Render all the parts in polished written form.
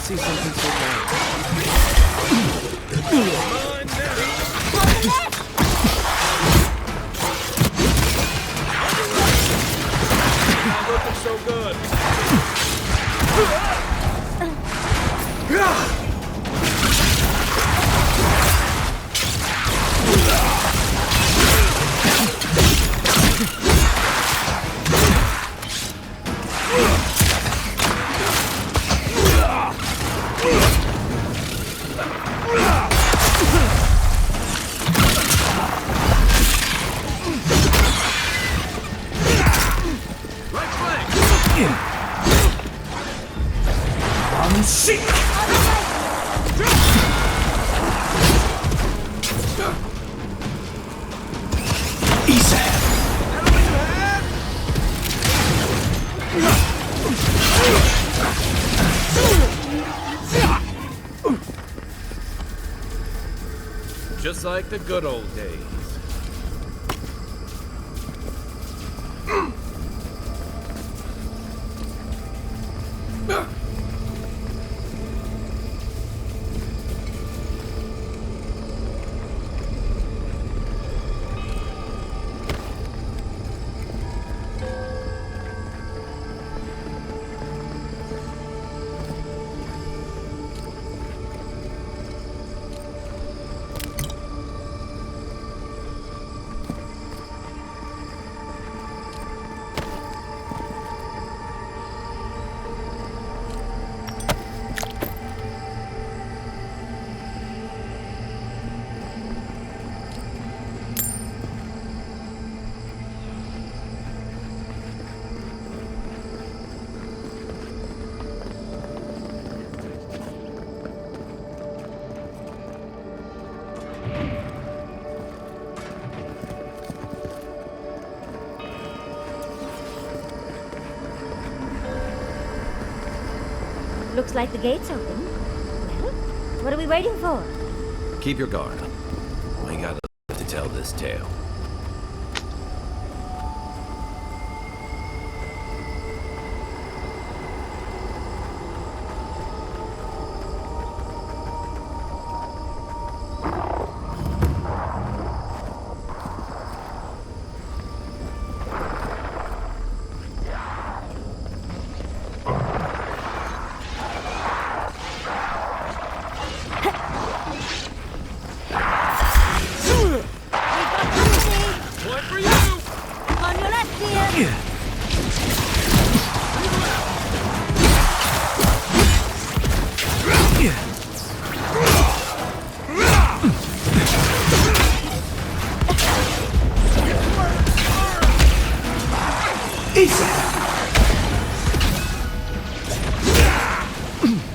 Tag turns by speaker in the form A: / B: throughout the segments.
A: see something so bad. Not looking so good. Just like the good old days.
B: Looks like the gate's open. Well, what are we waiting for?
C: Keep your guard up. We gotta live to tell this tale.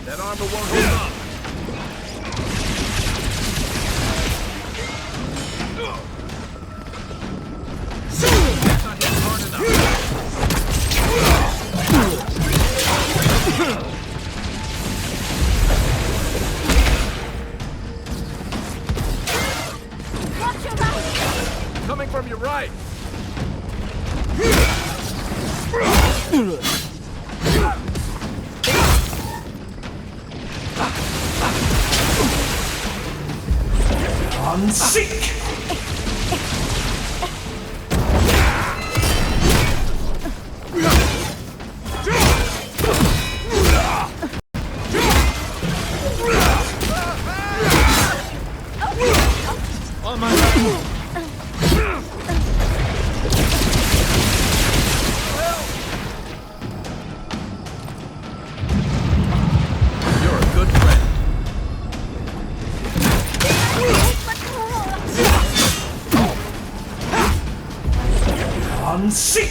A: That armor won't hold up. That's not hitting hard enough.
B: Watch your right!
A: Coming from your right.
D: Sick!
A: On my right. You're a good friend.
D: Sick!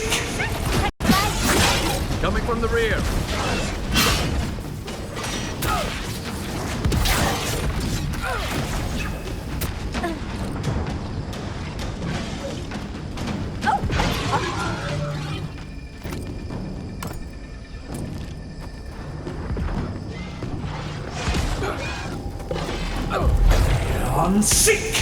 A: Coming from the rear.
D: Sick!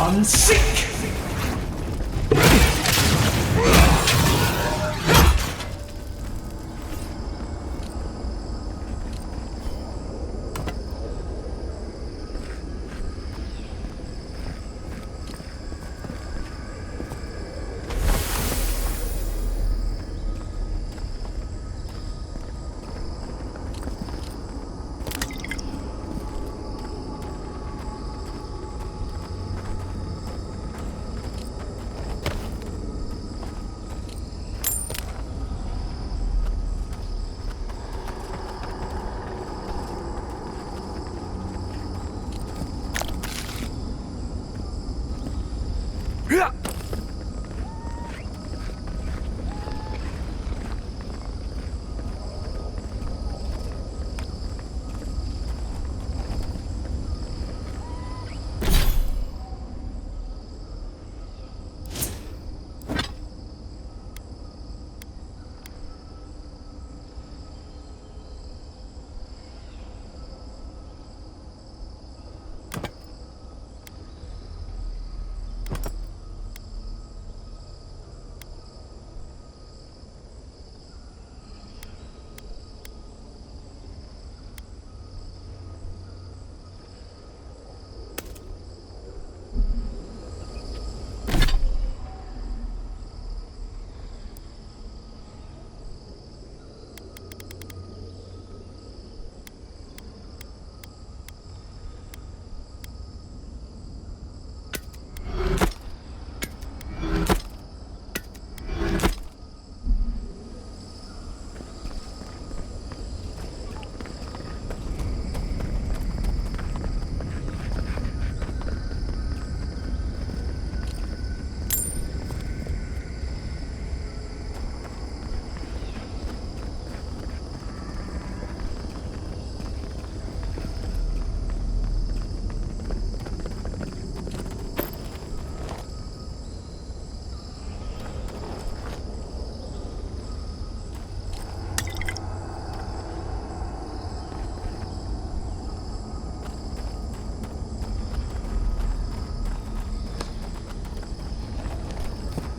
D: on seek!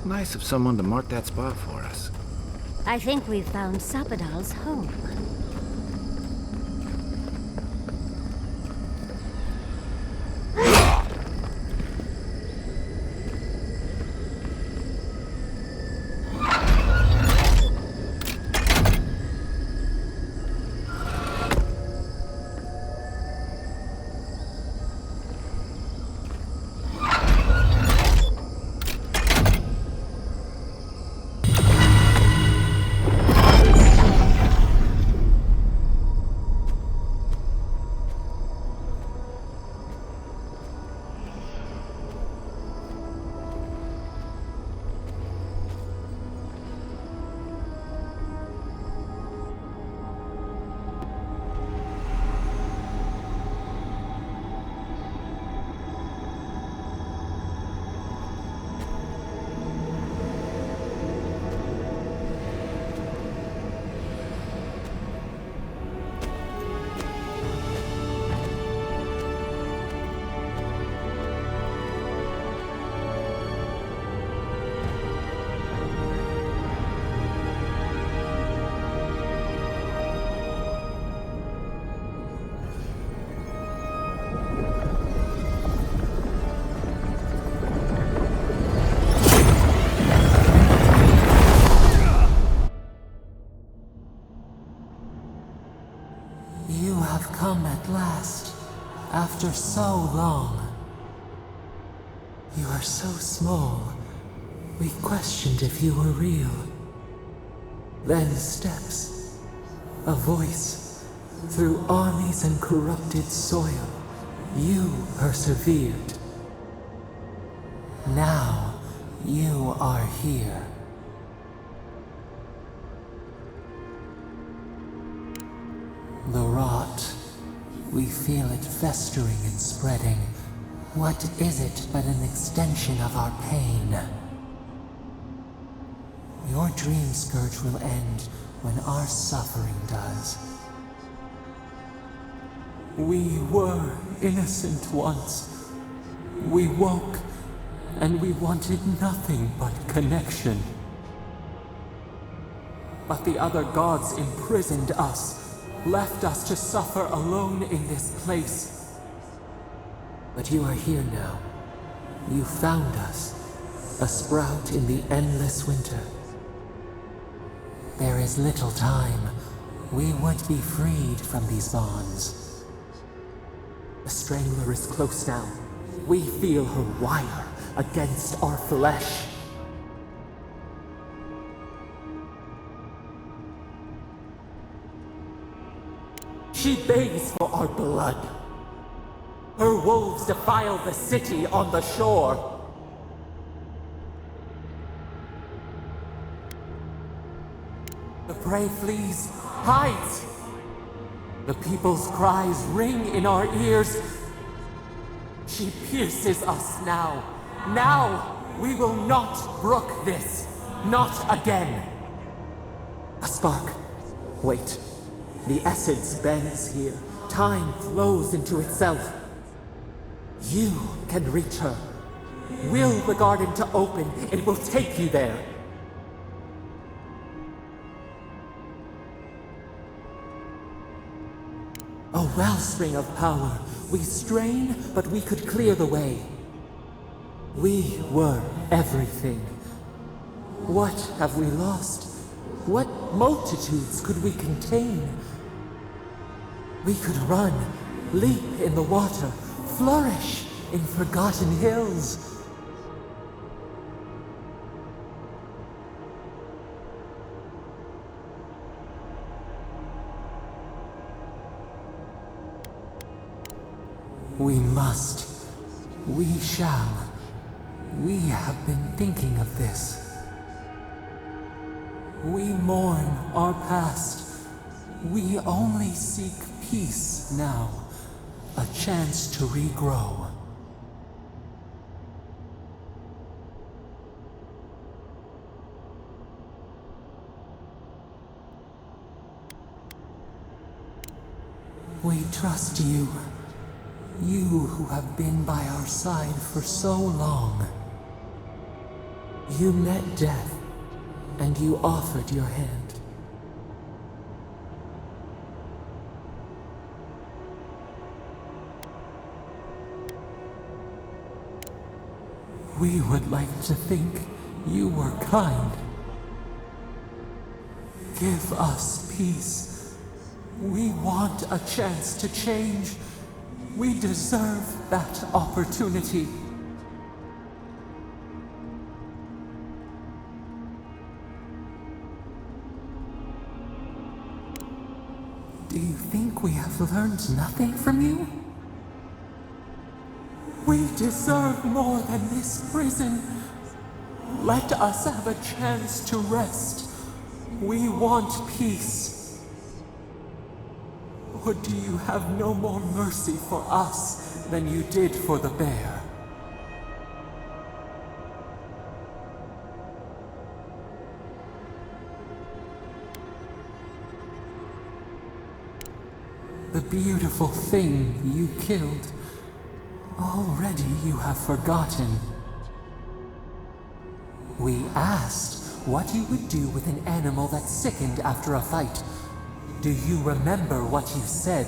C: Nice of someone to mark that spot for us.
B: I think we've found Sapadal's home.
E: You have come at last, after so long. You are so small, we questioned if you were real. Then steps, a voice, through armies and corrupted soil, you persevered. Now, you are here. The rot, we feel it festering and spreading. What is it but an extension of our pain? Your dream scourge will end when our suffering does. We were innocent once. We woke and we wanted nothing but connection. But the other gods imprisoned us, left us to suffer alone in this place. But you are here now. You found us, a sprout in the endless winter. There is little time. We would be freed from these bonds. The Strangler is close now. We feel her wire against our flesh. She begs for our blood. Her wolves defile the city on the shore. The prey flees, hides. The people's cries ring in our ears. She pierces us now. Now, we will not brook this. Not again. A spark. Wait. The essence bends here. Time flows into itself. You can reach her. Will the garden to open. It will take you there. A wellspring of power. We strain, but we could clear the way. We were everything. What have we lost? What multitudes could we contain? We could run, leap in the water, flourish in forgotten hills. We must. We shall. We have been thinking of this. We mourn our past. We only seek peace now. A chance to regrow. We trust you. You who have been by our side for so long. You met death, and you offered your hand. We would like to think you were kind. Give us peace. We want a chance to change. We deserve that opportunity. Do you think we have learned nothing from you? We deserve more than this prison. Let us have a chance to rest. We want peace. Or do you have no more mercy for us than you did for the bear? The beautiful thing you killed, already you have forgotten. We asked what you would do with an animal that sickened after a fight. Do you remember what you said?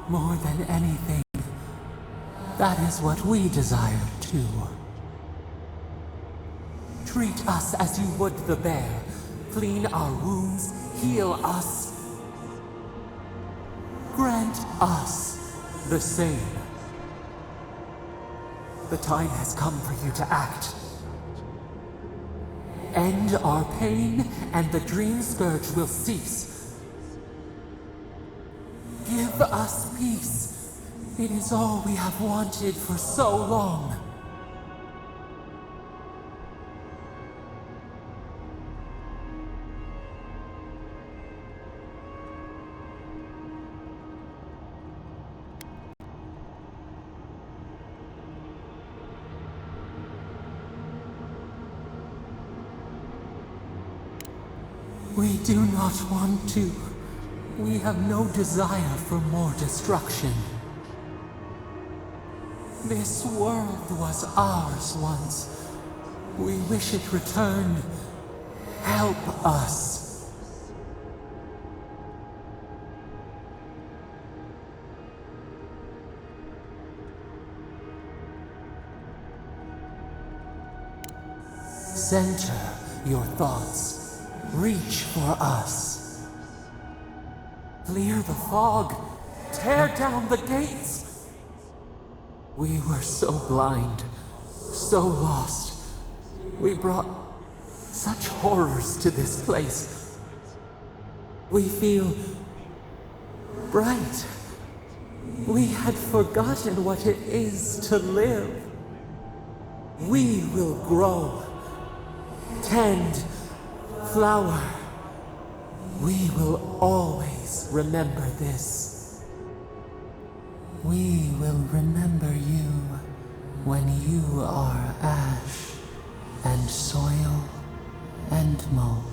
E: More than anything, that is what we desire too. Treat us as you would the bear. Clean our wounds, heal us. Grant us the same. The time has come for you to act. End our pain, and the dream scourge will cease. Give us peace. It is all we have wanted for so long. We do not want to We have no desire for more destruction. This world was ours once. We wish it returned. Help us. Center your thoughts. Reach for us. Clear the fog. Tear down the gates. We were so blind, so lost. We brought such horrors to this place. We feel bright. We had forgotten what it is to live. We will grow. Tend, flower. We will always remember this. We will remember you when you are ash and soil and mulch.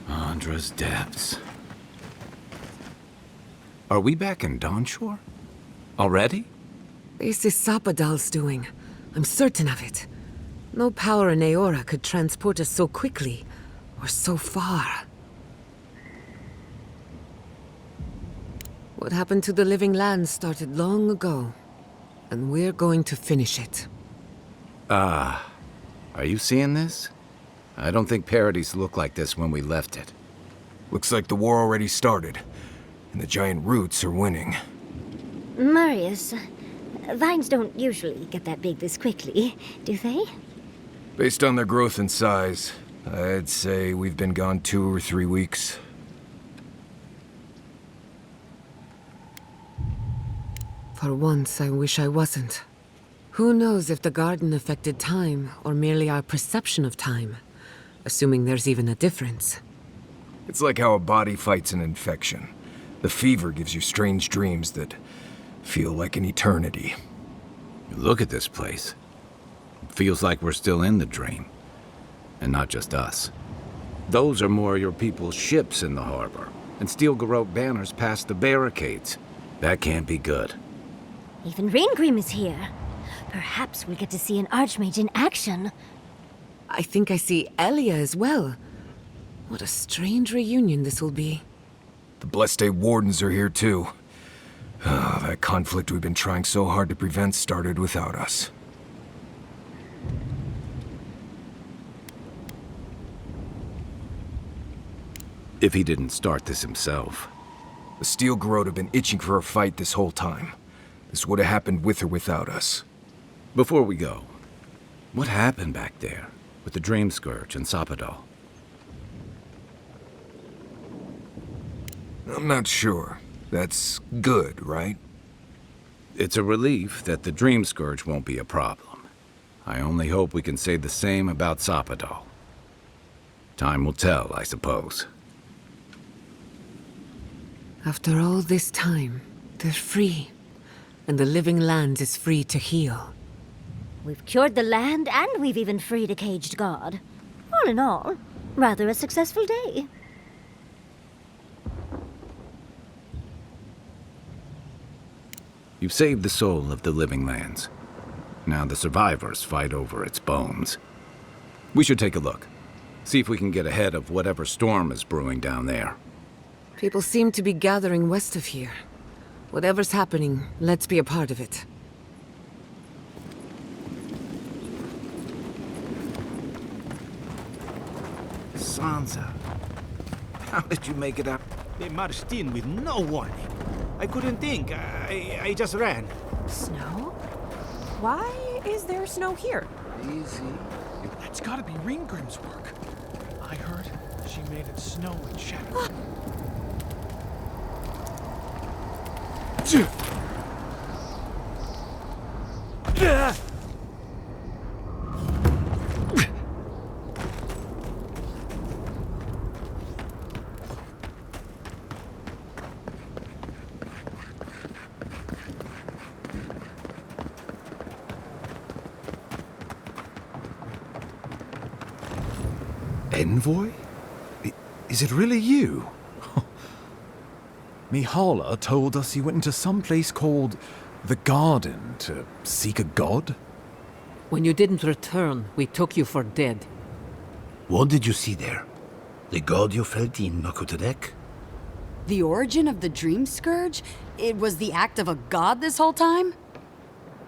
C: Andra's depths. Are we back in Dawnshore? Already?
F: This is Sapadal's doing. I'm certain of it. No power in Aora could transport us so quickly, or so far. What happened to the living land started long ago, and we're going to finish it.
C: Are you seeing this? I don't think Paradise looked like this when we left it.
G: Looks like the war already started, and the giant roots are winning.
B: Marius, vines don't usually get that big this quickly, do they?
G: Based on their growth and size, I'd say we've been gone 2 or 3 weeks.
F: For once, I wish I wasn't. Who knows if the garden affected time, or merely our perception of time? Assuming there's even a difference.
G: It's like how a body fights an infection. The fever gives you strange dreams that feel like an eternity.
C: Look at this place. It feels like we're still in the dream. And not just us. Those are more your people's ships in the harbor, and steel garrote banners past the barricades. That can't be good.
B: Even Reingrim is here. Perhaps we'll get to see an Archmage in action.
F: I think I see Elia as well. What a strange reunion this will be.
G: The Blessed Wardens are here too. That conflict we've been trying so hard to prevent started without us.
C: If he didn't start this himself.
G: The Steel Garrote have been itching for a fight this whole time. This would have happened with or without us.
C: Before we go, what happened back there with the Dream Scourge and Sapadal?
G: I'm not sure. That's good, right?
C: It's a relief that the Dream Scourge won't be a problem. I only hope we can say the same about Sapadal. Time will tell, I suppose.
F: After all this time, they're free. And the living land is free to heal.
B: We've cured the land, and we've even freed a caged god. All in all, rather a successful day.
C: You've saved the soul of the living lands. Now the survivors fight over its bones. We should take a look. See if we can get ahead of whatever storm is brewing down there.
F: People seem to be gathering west of here. Whatever's happening, let's be a part of it.
C: Sansa, how did you make it out?
H: They marched in with no warning. I couldn't think. I just ran.
I: Snow? Why is there snow here?
C: Easy.
J: That's gotta be Ringgrim's work. I heard she made it snow in Shadow.
K: Envoy? Is it really you? Mihala told us you went into some place called the Garden to seek a god?
L: When you didn't return, we took you for dead.
M: What did you see there? The god you felt in Nakutadek?
N: The origin of the Dream Scourge? It was the act of a god this whole time?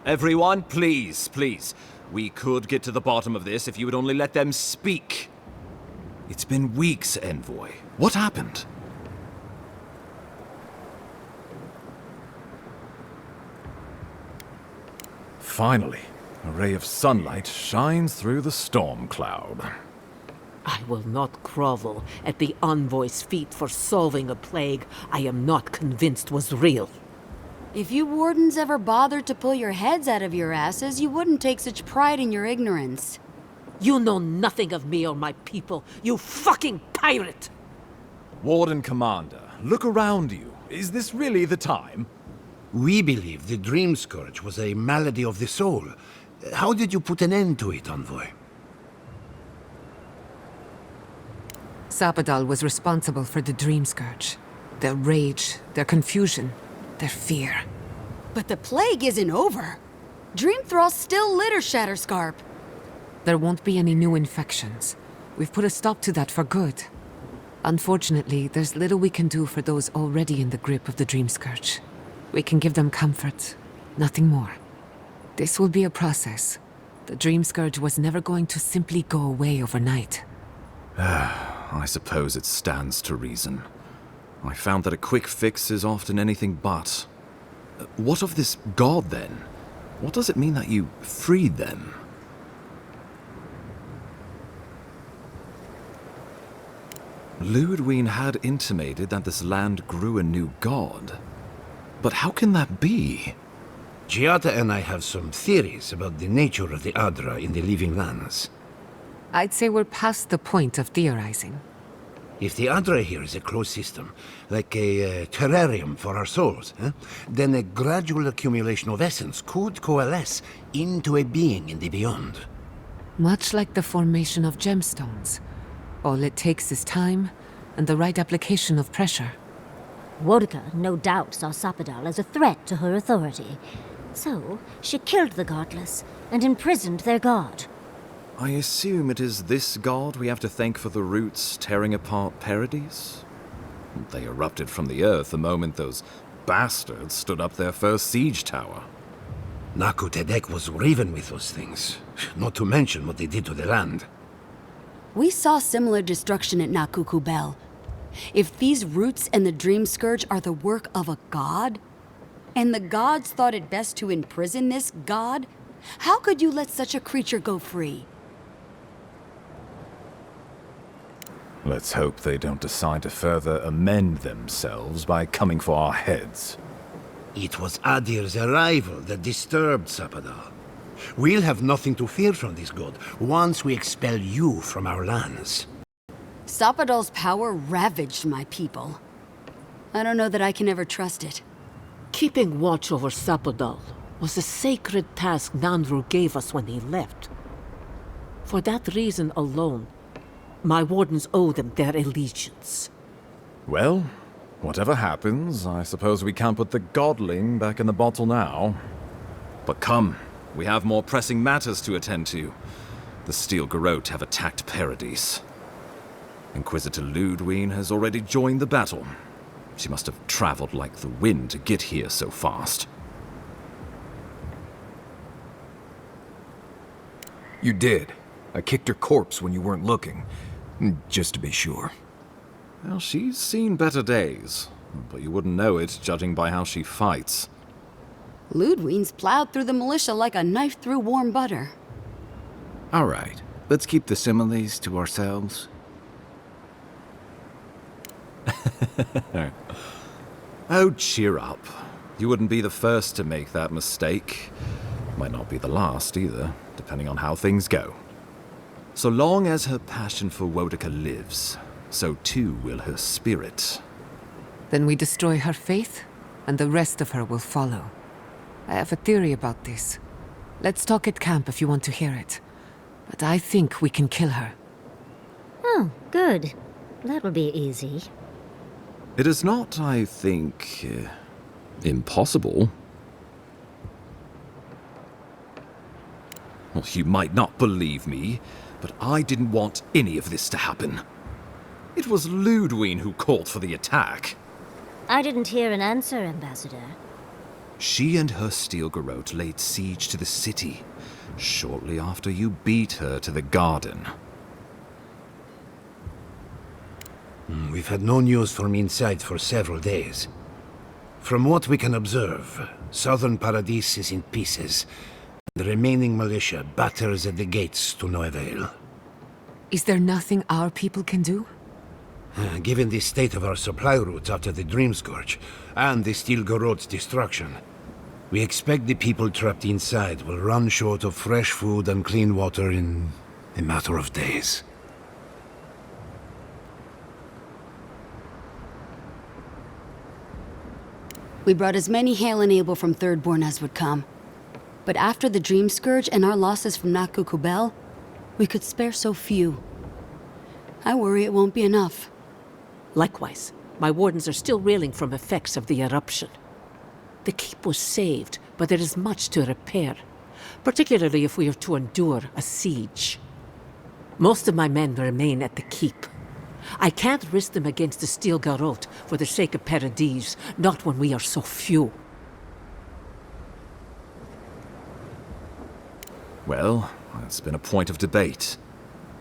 O: Everyone, please, please. We could get to the bottom of this if you would only let them speak.
K: It's been weeks, Envoy. What happened? Finally, a ray of sunlight shines through the storm cloud.
L: I will not grovel at the envoy's feet for solving a plague I am not convinced was real.
N: If you wardens ever bothered to pull your heads out of your asses, you wouldn't take such pride in your ignorance.
L: You know nothing of me or my people, you fucking pirate!
K: Warden Commander, look around you. Is this really the time?
M: We believe the Dream Scourge was a malady of the soul. How did you put an end to it, Envoy?
F: Sapadal was responsible for the Dream Scourge. Their rage, their confusion, their fear.
N: But the plague isn't over. Dream Thralls still litter Shatterscarp.
F: There won't be any new infections. We've put a stop to that for good. Unfortunately, there's little we can do for those already in the grip of the Dream Scourge. We can give them comfort, nothing more. This will be a process. The Dream Scourge was never going to simply go away overnight.
K: I suppose it stands to reason. I found that a quick fix is often anything but. What of this god, then? What does it mean that you freed them? Ludwine had intimated that this land grew a new god. But how can that be?
M: Giada and I have some theories about the nature of the Adra in the living lands.
F: I'd say we're past the point of theorizing.
M: If the Adra here is a closed system, like a terrarium for our souls, then a gradual accumulation of essence could coalesce into a being in the beyond.
F: Much like the formation of gemstones. All it takes is time and the right application of pressure.
B: Wodka no doubt saw Sapadal as a threat to her authority. So, she killed the godless and imprisoned their god.
K: I assume it is this god we have to thank for the roots tearing apart Paradise? They erupted from the earth the moment those bastards stood up their first siege tower.
M: Nakutadek was riven with those things, not to mention what they did to the land.
N: We saw similar destruction at Nakuku Bell. If these roots and the Dream Scourge are the work of a god, and the gods thought it best to imprison this god, how could you let such a creature go free?
K: Let's hope they don't decide to further amend themselves by coming for our heads.
M: It was Adir's arrival that disturbed Sapadal. We'll have nothing to fear from this god once we expel you from our lands.
N: Sapadal's power ravaged my people. I don't know that I can ever trust it.
L: Keeping watch over Sapadal was a sacred task Nandru gave us when he left. For that reason alone, my wardens owe them their allegiance.
K: Well, whatever happens, I suppose we can't put the godling back in the bottle now.
O: But come, we have more pressing matters to attend to. The Steel Garrote have attacked Paradise. Inquisitor Ludwine has already joined the battle. She must have traveled like the wind to get here so fast.
G: You did. I kicked her corpse when you weren't looking. Just to be sure.
O: Well, she's seen better days, but you wouldn't know it judging by how she fights.
N: Ludwine's plowed through the militia like a knife through warm butter.
C: All right, let's keep the similes to ourselves.
O: Oh, cheer up. You wouldn't be the first to make that mistake. Might not be the last either, depending on how things go. So long as her passion for Wodica lives, so too will her spirit.
F: Then we destroy her faith, and the rest of her will follow. I have a theory about this. Let's talk at camp if you want to hear it. But I think we can kill her.
B: Oh, good. That will be easy.
O: It is not, I think, impossible. Well, you might not believe me, but I didn't want any of this to happen. It was Ludwine who called for the attack.
B: I didn't hear an answer, Ambassador.
O: She and her Steel Garrote laid siege to the city, shortly after you beat her to the garden.
M: We've had no news from inside for several days. From what we can observe, southern Paradise is in pieces. The remaining militia batters at the gates to no avail.
F: Is there nothing our people can do?
M: Given the state of our supply routes after the Dream Scourge, and the Steel Garrote's destruction, we expect the people trapped inside will run short of fresh food and clean water in a matter of days.
N: We brought as many Hail and Able from Thirdborn as would come. But after the Dream Scourge and our losses from Nakukubel, we could spare so few. I worry it won't be enough.
L: Likewise, my wardens are still reeling from effects of the eruption. The keep was saved, but there is much to repair, particularly if we are to endure a siege. Most of my men remain at the keep. I can't risk them against the Steel Garrote for the sake of Paradise, not when we are so few.
O: Well, it's been a point of debate.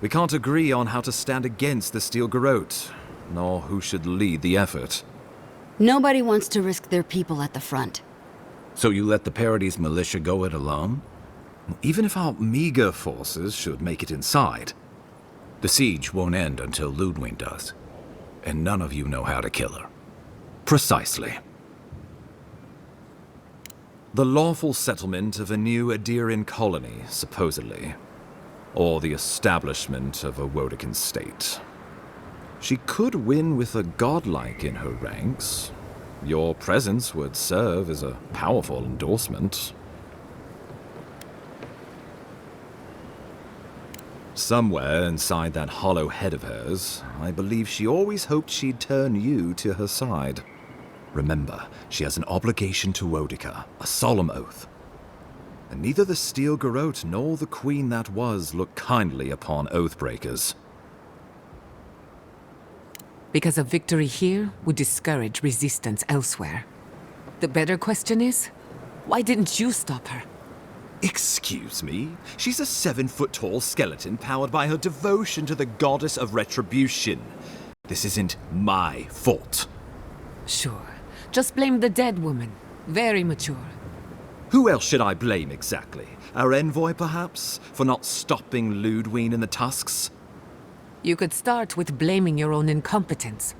O: We can't agree on how to stand against the Steel Garrote, nor who should lead the effort.
N: Nobody wants to risk their people at the front.
C: So you let the Paradise militia go it alone?
O: Even if our meager forces should make it inside.
C: The siege won't end until Ludwine does. And none of you know how to kill her.
O: Precisely. The lawful settlement of a new Adiran colony, supposedly. Or the establishment of a Wodican state. She could win with a godlike in her ranks. Your presence would serve as a powerful endorsement. Somewhere inside that hollow head of hers, I believe she always hoped she'd turn you to her side. Remember, she has an obligation to Wodica, a solemn oath. And neither the Steel Garrote nor the Queen that was look kindly upon oathbreakers.
F: Because a victory here would discourage resistance elsewhere. The better question is, why didn't you stop her?
O: Excuse me? She's a 7-foot-tall skeleton powered by her devotion to the goddess of retribution.
K: This isn't my fault.
F: Sure. Just blame the dead woman. Very mature.
K: Who else should I blame exactly? Our envoy, perhaps? For not stopping Ludwig and the Tusks?
F: You could start with blaming your own incompetence.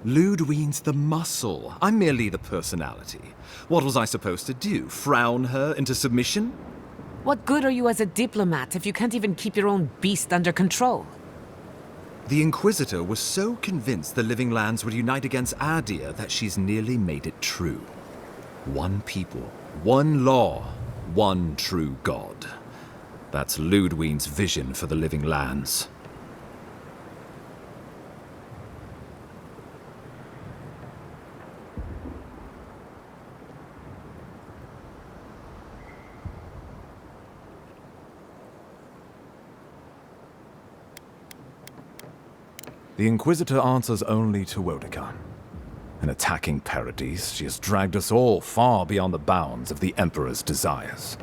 K: Ludwig's the muscle. I'm merely the personality. What was I supposed to do? Frown her into submission?
F: What good are you as a diplomat if you can't even keep your own beast under control?
K: The Inquisitor was so convinced the Living Lands would unite against Adir that she's nearly made it true. One people, one law, one true God. That's Ludwig's vision for the Living Lands.
O: The Inquisitor answers only to Wodica. In attacking Paradise, she has dragged us all far beyond the bounds of the Emperor's desires.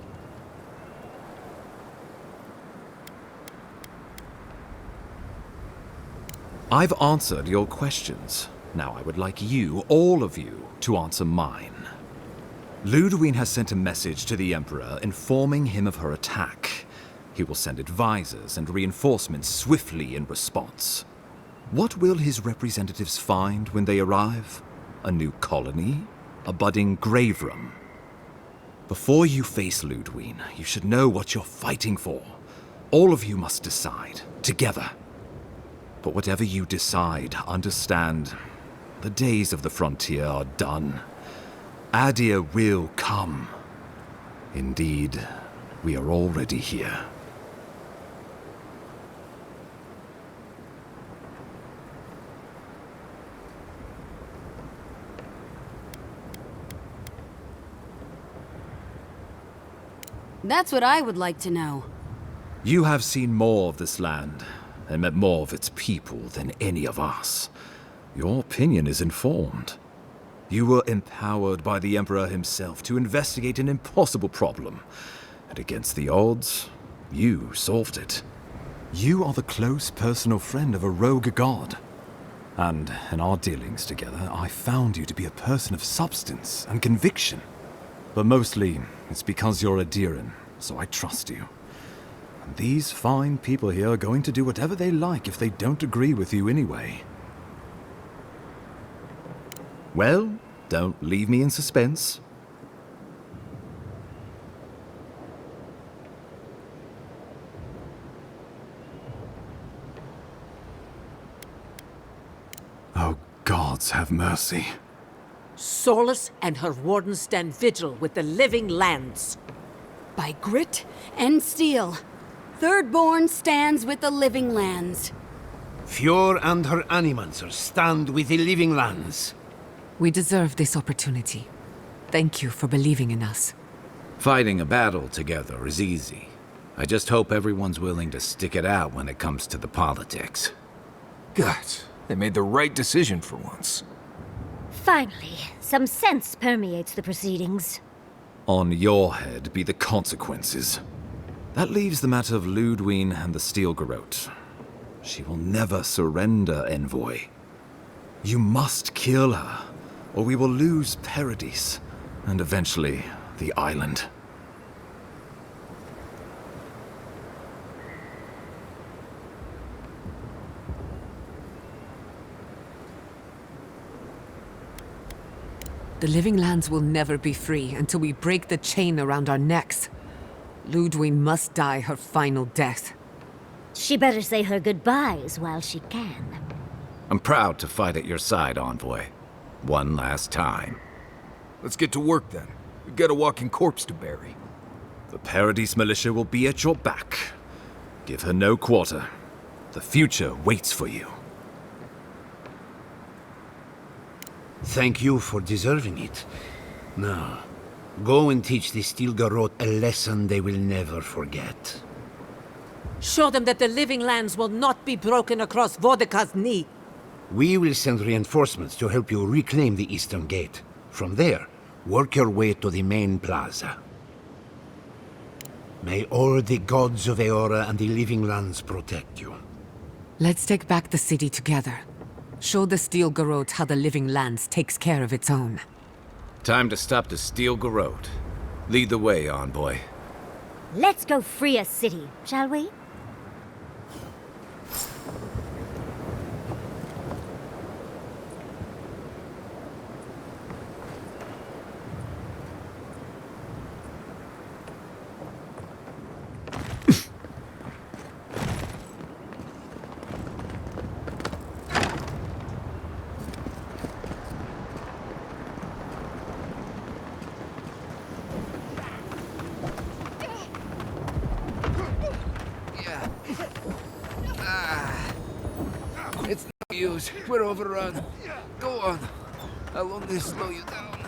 K: I've answered your questions. Now I would like you, all of you, to answer mine. Ludwig has sent a message to the Emperor informing him of her attack. He will send advisors and reinforcements swiftly in response. What will his representatives find when they arrive? A new colony? A budding grave room? Before you face Ludwig, you should know what you're fighting for. All of you must decide, together. But whatever you decide, understand, the days of the frontier are done. Adir will come. Indeed, we are already here.
N: That's what I would like to know.
K: You have seen more of this land, and met more of its people than any of us. Your opinion is informed. You were empowered by the Emperor himself to investigate an impossible problem. And against the odds, you solved it. You are the close personal friend of a rogue god. And in our dealings together, I found you to be a person of substance and conviction. But mostly, it's because you're Adiran, so I trust you. And these fine people here are going to do whatever they like if they don't agree with you anyway. Well, don't leave me in suspense.
C: Oh, gods have mercy.
L: Solus and her wardens stand vigil with the Living Lands.
N: By grit and steel, Thirdborn stands with the Living Lands.
M: Fjord and her animancers stand with the Living Lands.
F: We deserve this opportunity. Thank you for believing in us.
C: Fighting a battle together is easy. I just hope everyone's willing to stick it out when it comes to the politics.
G: God, they made the right decision for once.
B: Finally, some sense permeates the proceedings.
K: On your head be the consequences. That leaves the matter of Ludwig and the Steel Garrote. She will never surrender, Envoy. You must kill her, or we will lose Paradise, and eventually the island.
F: The Living Lands will never be free until we break the chain around our necks. Ludwig must die her final death.
B: She better say her goodbyes while she can.
C: I'm proud to fight at your side, Envoy. One last time.
G: Let's get to work then. We've got a walking corpse to bury.
K: The Paradise militia will be at your back. Give her no quarter. The future waits for you.
M: Thank you for deserving it. Now, go and teach the Steel Garrote a lesson they will never forget.
L: Show them that the Living Lands will not be broken across Vodika's knee.
M: We will send reinforcements to help you reclaim the Eastern Gate. From there, work your way to the main plaza. May all the gods of Eora and the Living Lands protect you.
F: Let's take back the city together. Show the Steel Garrote how the Living Lands takes care of its own.
C: Time to stop the Steel Garrote. Lead the way, Envoy.
B: Let's go free a city, shall we?
M: It's no use. We're overrun. Go on. I'll only slow you down.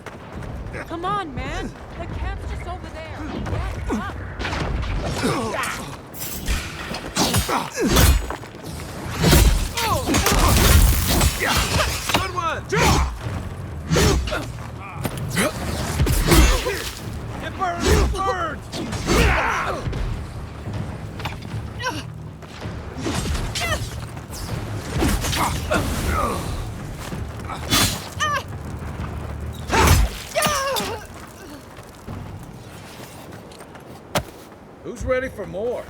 I: Come on, man. The camp's just over there. Get up.
A: Good one! Get burned! Get burned! Who's ready for more?